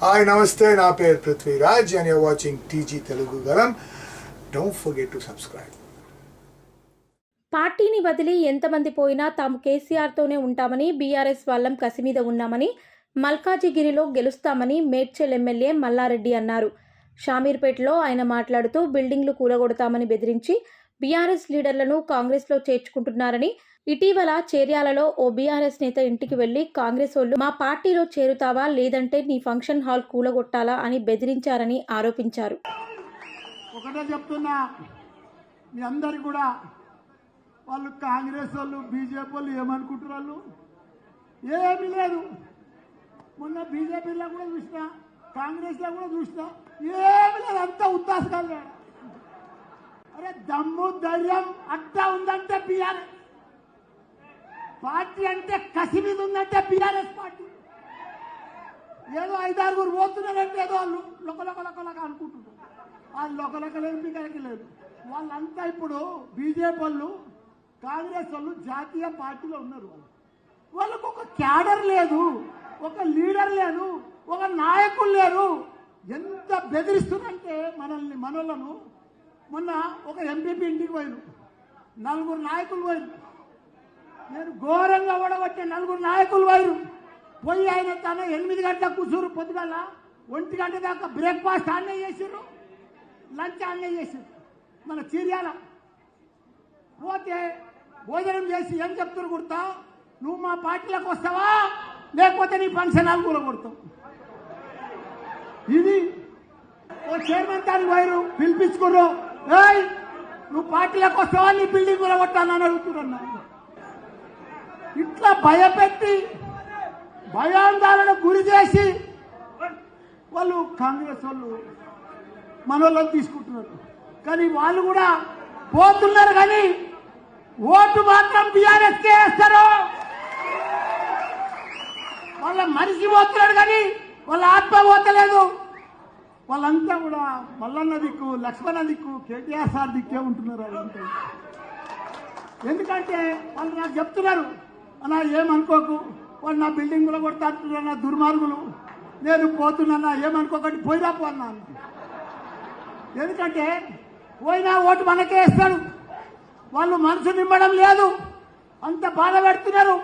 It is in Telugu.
హాయ్ నమస్తే, నా పేరు Prithviraj and you're watching TG Telugu Galam. Don't forget to subscribe. పార్టీని వదిలి ఎంతమంది పోయినా తాము కేసీఆర్తోనే ఉంటామని, బీఆర్ఎస్ వాళ్ళం కసి మీద ఉన్నామని, మల్కాజిగిరిలో గెలుస్తామని మేడ్చల్ ఎమ్మెల్యే మల్లారెడ్డి అన్నారు. షామీర్పేటలో ఆయన మాట్లాడుతూ బిల్డింగ్లు కూలగొడతామని బెదిరించి బీఆర్ఎస్ లీడర్లను కాంగ్రెస్లో చేర్చుకుంటున్నారని, ఇటీవల చేర్యాలలో ఓ బీఆర్ఎస్ నేత ఇంటికి వెళ్లి కాంగ్రెస్ వాళ్ళు మా పార్టీలో చేరుతావా లేదంటే నీ ఫంక్షన్ హాల్ కూలగొట్టాలా అని బెదిరించారని ఆరోపించారు. ఒకటే చెప్తున్నా, మీ అందరికి కూడా వాళ్ళు కాంగ్రెస్ వాళ్ళు బీజేపీ వాళ్ళు ఏమనుకుంటున్నారు, ఏమీ లేదు. మొన్న బీజేపీలో కూడా చూసినా, కాంగ్రెస్లో కూడా చూసినా, ఏమీ లేదు. అంతా ఉత్సాహంగా. అరే దమ్ము ధైర్యం అట్టా ఉందంటే బీఆర్ఎస్ పార్టీ, అంటే కసి మీద ఉందంటే బీఆర్ఎస్ పార్టీ. ఏదో 5-6 పోతున్నారంటే ఏదో వాళ్ళు లొకలొక అనుకుంటున్నారు. ఆ లొకలొకలేమి లేదు. వాళ్ళంతా ఇప్పుడు బీజేపీ వాళ్ళు, కాంగ్రెస్ వాళ్ళు జాతీయ పార్టీలో ఉన్నారు. వాళ్ళకు ఒక క్యాడర్ లేదు, ఒక లీడర్ లేదు, ఒక నాయకులు లేరు. ఎంత బెదిరిస్తుందంటే మనోళ్ళను. మొన్న ఒక ఎంపీపీ ఇంటికి పోయిను, 4 నాయకులు పోయిను. నేను ఘోరంగా ఓడగొట్టే 4 నాయకులు పోయి ఆయన తన 8 గంటలకు కూర్చురు, పొద్దుగల 1 గంట దాకా బ్రేక్ఫాస్ట్ ఆన్నే చేసారు, లంచ్ ఆన్నే చేసారు. మన చీర్యాల పోతే భోజనం చేసి ఏం చెప్తారు గుర్తా, నువ్వు మా పార్టీలోకి వస్తావా లేకపోతే నీ ఫంక్షన్ హాల్ కూడా కొడతావు. ఇది ఓ చైర్మన్ దానికి పోయారు, పిలిపించుకున్నారు. ఏయ్ నువ్వు పార్టీలోకి వస్తావా నీ బిల్డింగ్ కూడా కొట్టానని అడుగుతున్నా. ఇట్లా భయపెట్టి భయాందోళన గురి చేసి వాళ్ళు కాంగ్రెస్ వాళ్ళు మనోళ్ళని తీసుకుంటున్నారు. కానీ వాళ్ళు కూడా పోతున్నారు, కానీ ఓటు మాత్రం బీఆర్ఎస్కే వేస్తారు. వాళ్ళ మనిషి పోతున్నాడు కానీ వాళ్ళ ఆత్మ పోతలేదు. వాళ్ళంతా కూడా మల్లన్న దిక్కు, లక్ష్మణ దిక్కు, కేటీఆర్ సార్ దిక్కే ఉంటున్నారు. వాళ్ళంతా ఎందుకంటే వాళ్ళు నాకు చెప్తున్నారు, అన్నా ఏమనుకోకు, వాళ్ళు నా బిల్డింగ్ కూడా కొడతా అంటున్నారు, నా దుర్మార్గులు, నేను పోతున్నా ఏమనుకోకండి, పోయినా పోన్నా. ఎందుకంటే పోయినా ఓటు మనకే వేస్తాడు. వాళ్ళు మనసు నింపడం లేదు, అంత బాధ పెడుతున్నారు.